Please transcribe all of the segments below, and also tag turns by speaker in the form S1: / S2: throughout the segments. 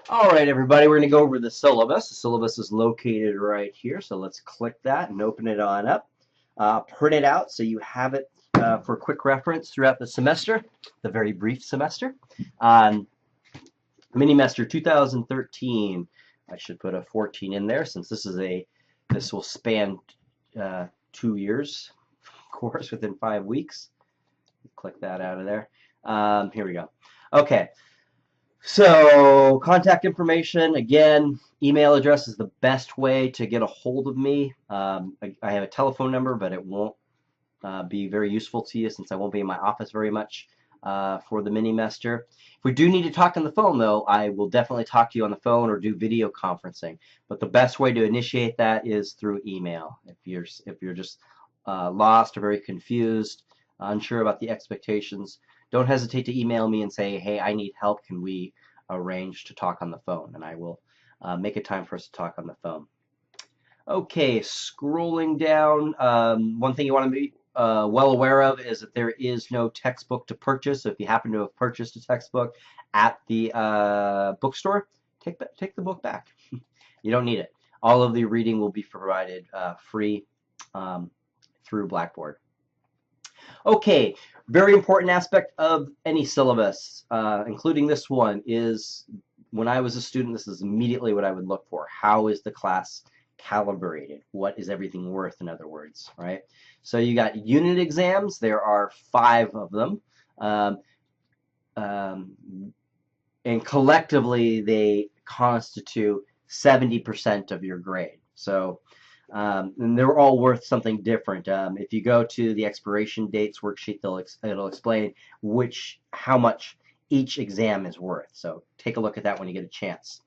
S1: All right, everybody, we're going to go over the syllabus. The syllabus is located right here, so let's click that and open it on up. Print it out so you have it for quick reference throughout the semester, the very brief semester. Um, Mini-mester 2013. I should put a 14 in there since this will span 2 years course within 5 weeks. Click that out of there. Here we go. Okay. So, contact information, again, email address is the best way to get a hold of me. I have a telephone number, but it won't be very useful to you since I won't be in my office very much for the mini-mester. If we do need to talk on the phone, though, I will definitely talk to you on the phone or do video conferencing. But the best way to initiate that is through email. If you're just lost or very confused, unsure about the expectations, don't hesitate to email me and say, hey, I need help. Can we arrange to talk on the phone? And I will make a time for us to talk on the phone. Okay, scrolling down, one thing you want to be well aware of is that there is no textbook to purchase. So if you happen to have purchased a textbook at the bookstore, take the book back. You don't need it. All of the reading will be provided free through Blackboard. Okay, very important aspect of any syllabus, including this one, is when I was a student, this is immediately what I would look for. How is the class calibrated? What is everything worth, in other words, right? So you got unit exams. There are 5 of them. And collectively, they constitute 70% of your grade. So and they're all worth something different. If you go to the expiration dates worksheet, it'll explain how much each exam is worth. So take a look at that when you get a chance.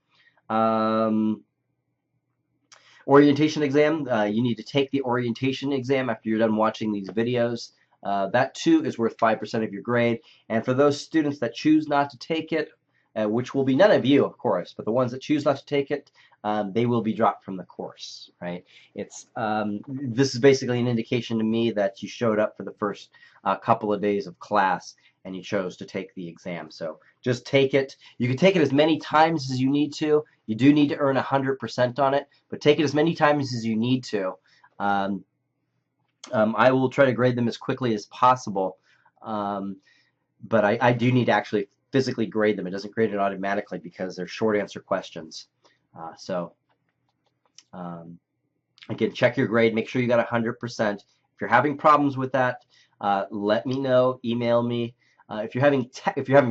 S1: Orientation exam, you need to take the orientation exam after you're done watching these videos. That too is worth 5% of your grade. And for those students that choose not to take it, which will be none of you, of course, but the ones that choose not to take it, they will be dropped from the course, right? This is basically an indication to me that you showed up for the first couple of days of class and you chose to take the exam. So just take it. You can take it as many times as you need to. You do need to earn 100% on it, but take it as many times as you need to. I will try to grade them as quickly as possible, but I do need to actually physically grade them. It doesn't grade it automatically because they're short answer questions. Again, check your grade. Make sure you got 100%. If you're having problems with that, let me know. Email me. If you're having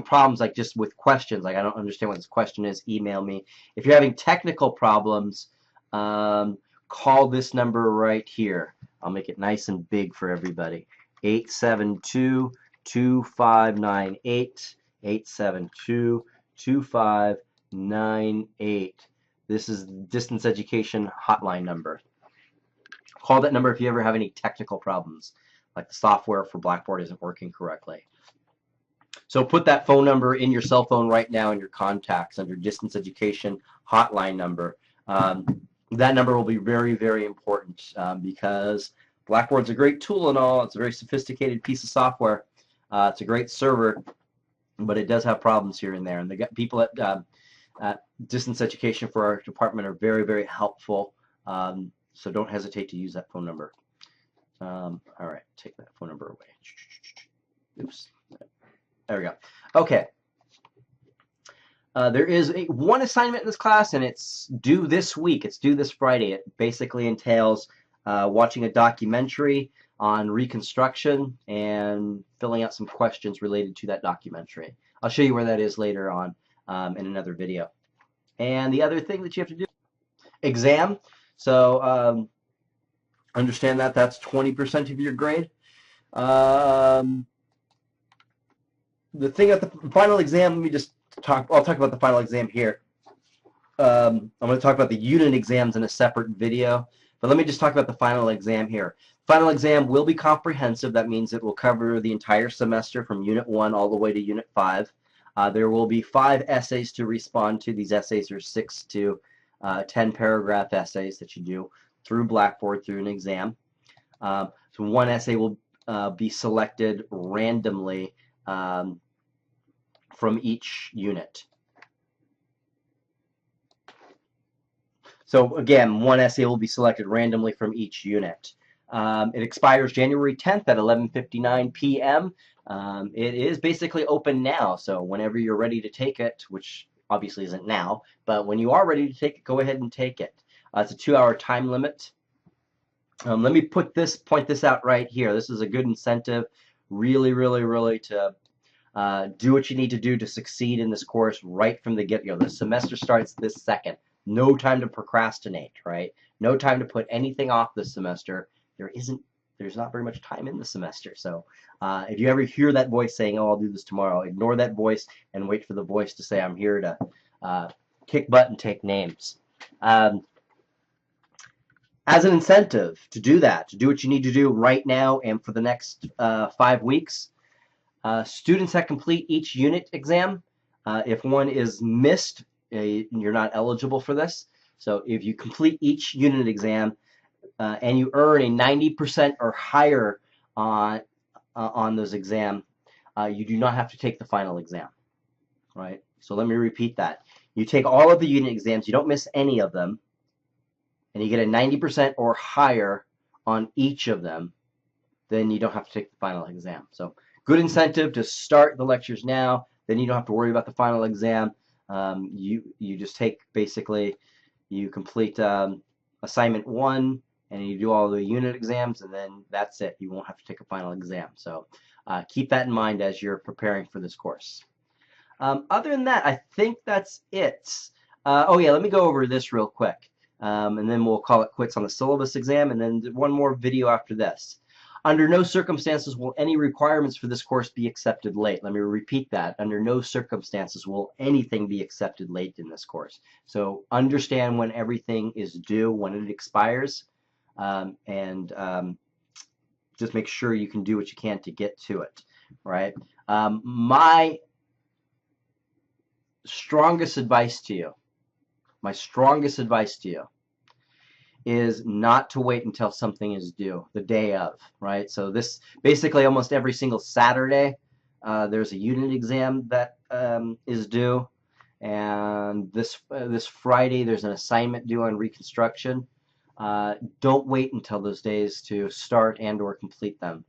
S1: problems like just with questions, like I don't understand what this question is, email me. If you're having technical problems, call this number right here. I'll make it nice and big for everybody. 872-2598. 872-2598. This is the distance education hotline number. Call that number if you ever have any technical problems, like the software for Blackboard isn't working correctly. So put that phone number in your cell phone right now in your contacts under distance education hotline number. That number will be very, very important because Blackboard's a great tool and all. It's a very sophisticated piece of software. It's a great server, but it does have problems here and there. And the people at distance education for our department are very, very helpful. So don't hesitate to use that phone number. All right, take that phone number away. Oops. There we go. Okay. There is one assignment in this class, and it's due this week. It's due this Friday. It basically entails watching a documentary on Reconstruction and filling out some questions related to that documentary. I'll show you where that is later on in another video. And the other thing that you have to do, exam. So understand that that's 20% of your grade. The thing at the final exam, let me just I'll talk about the final exam here. I'm going to talk about the unit exams in a separate video, but let me just talk about the final exam here. Final exam will be comprehensive. That means it will cover the entire semester from Unit 1 all the way to Unit 5. There will be 5 essays to respond to. These essays are 6 to 10 paragraph essays that you do through Blackboard through an exam. So one essay will be selected randomly from each unit. So again, one essay will be selected randomly from each unit. It expires January 10th at 11:59 p.m. It is basically open now, so whenever you're ready to take it, which obviously isn't now, but when you are ready to take it, go ahead and take it. It's a 2-hour time limit. Let me point this out right here. This is a good incentive, really, really, really, to do what you need to do to succeed in this course right from the get-go. The semester starts this second. No time to procrastinate, right? No time to put anything off this semester. There's not very much time in the semester. So if you ever hear that voice saying, oh, I'll do this tomorrow, ignore that voice and wait for the voice to say, I'm here to kick butt and take names. As an incentive to do that, to do what you need to do right now and for the next 5 weeks, students that complete each unit exam, if one is missed, you're not eligible for this. So if you complete each unit exam and you earn a 90% or higher on those exams, you do not have to take the final exam, right? So let me repeat that. You take all of the unit exams, you don't miss any of them, and you get a 90% or higher on each of them, then you don't have to take the final exam. So good incentive to start the lectures now. Then you don't have to worry about the final exam. You just take, basically, you complete assignment 1 and you do all the unit exams, and then that's it. You won't have to take a final exam. So keep that in mind as you're preparing for this course. Other than that, I think that's it. Oh yeah, let me go over this real quick. And then we'll call it quits on the syllabus exam, and then one more video after this. Under no circumstances will any requirements for this course be accepted late. Let me repeat that. Under no circumstances will anything be accepted late in this course. So understand when everything is due, when it expires, and just make sure you can do what you can to get to it, right? My strongest advice to you is not to wait until something is due, the day of, right? So this, basically almost every single Saturday, there's a unit exam that is due, and this Friday there's an assignment due on reconstruction. Don't wait until those days to start and or complete them,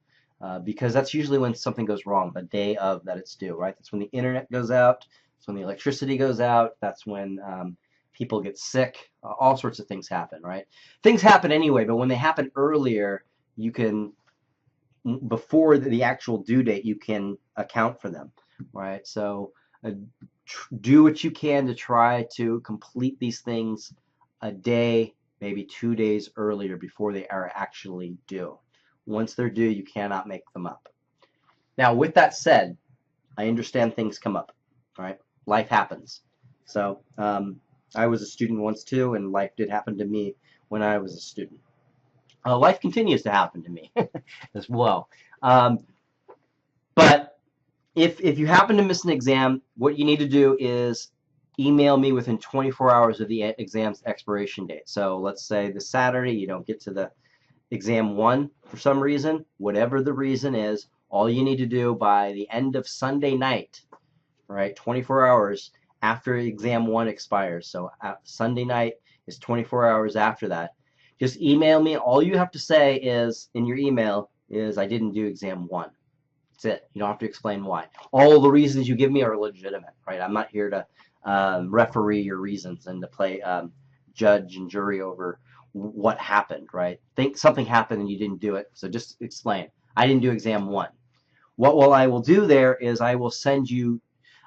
S1: because that's usually when something goes wrong, the day of that it's due, right? That's when the internet goes out, that's when the electricity goes out, that's when people get sick, all sorts of things happen, right? Things happen anyway, but when they happen earlier, you can, before the actual due date, you can account for them, right? So do what you can to try to complete these things a day, maybe 2 days earlier before they are actually due. Once they're due, you cannot make them up. Now, with that said, I understand things come up, right? Life happens. So I was a student once too, and life did happen to me when I was a student. Life continues to happen to me as well. But if you happen to miss an exam, what you need to do is email me within 24 hours of the exam's expiration date. So let's say this Saturday you don't get to the exam 1 for some reason, whatever the reason is, all you need to do by the end of Sunday night, right, 24 hours after exam 1 expires, so Sunday night is 24 hours after that, just email me. All you have to say is, in your email, is I didn't do exam 1. That's it. You don't have to explain why. All the reasons you give me are legitimate, right? I'm not here to referee your reasons and to play judge and jury over what happened, right? Think something happened and you didn't do it, so just explain. I didn't do exam 1. What I will do there is I will send you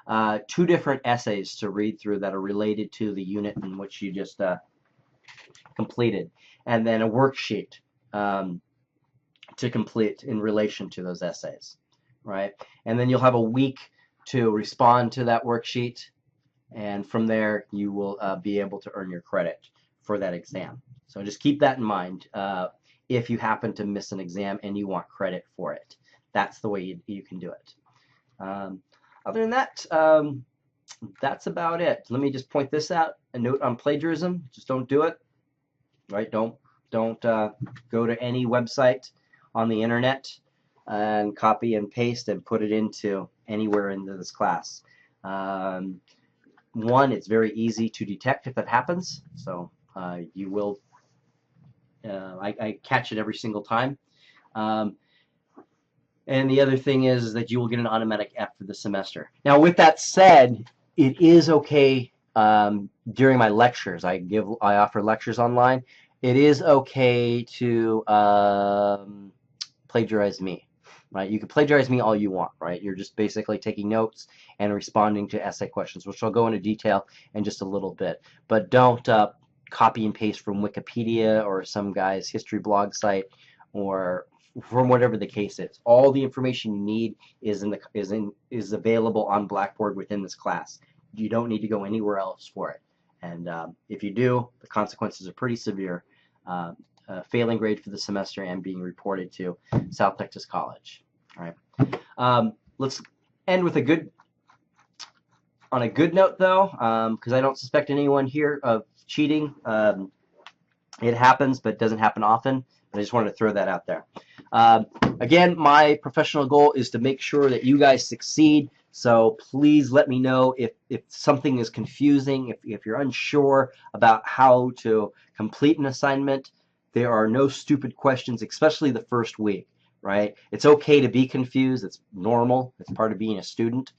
S1: 2 different essays to read through that are related to the unit in which you just completed, and then a worksheet to complete in relation to those essays, right? And then you'll have a week to respond to that worksheet, and from there you will be able to earn your credit for that exam. So just keep that in mind if you happen to miss an exam and you want credit for it. That's the way you can do it. Other than that, that's about it. Let me just point this out. A note on plagiarism: just don't do it. Right? Don't go to any website on the internet and copy and paste and put it into anywhere into this class. One, it's very easy to detect if that happens. So You will. I catch it every single time. Um, and the other thing is that you will get an automatic F for the semester. Now, with that said, it is okay during my lectures. I offer lectures online. It is okay to plagiarize me, right? You can plagiarize me all you want, right? You're just basically taking notes and responding to essay questions, which I'll go into detail in just a little bit. But don't copy and paste from Wikipedia or some guy's history blog site or from whatever the case is. All the information you need is available on Blackboard within this class. You don't need to go anywhere else for it. And if you do, the consequences are pretty severe. Failing grade for the semester and being reported to South Texas College. All right. Let's end with on a good note, though, because I don't suspect anyone here of cheating. It happens, but doesn't happen often. But I just wanted to throw that out there. Again, my professional goal is to make sure that you guys succeed. So please let me know if something is confusing, if you're unsure about how to complete an assignment. There are no stupid questions, especially the first week, right? It's okay to be confused. It's normal. It's part of being a student.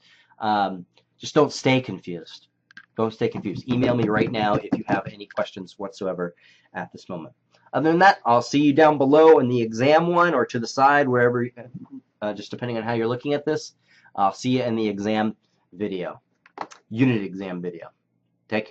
S1: Just don't stay confused. Don't stay confused. Email me right now if you have any questions whatsoever at this moment. Other than that, I'll see you down below in the exam one or to the side, wherever, just depending on how you're looking at this. I'll see you in the exam video, unit exam video. Take care.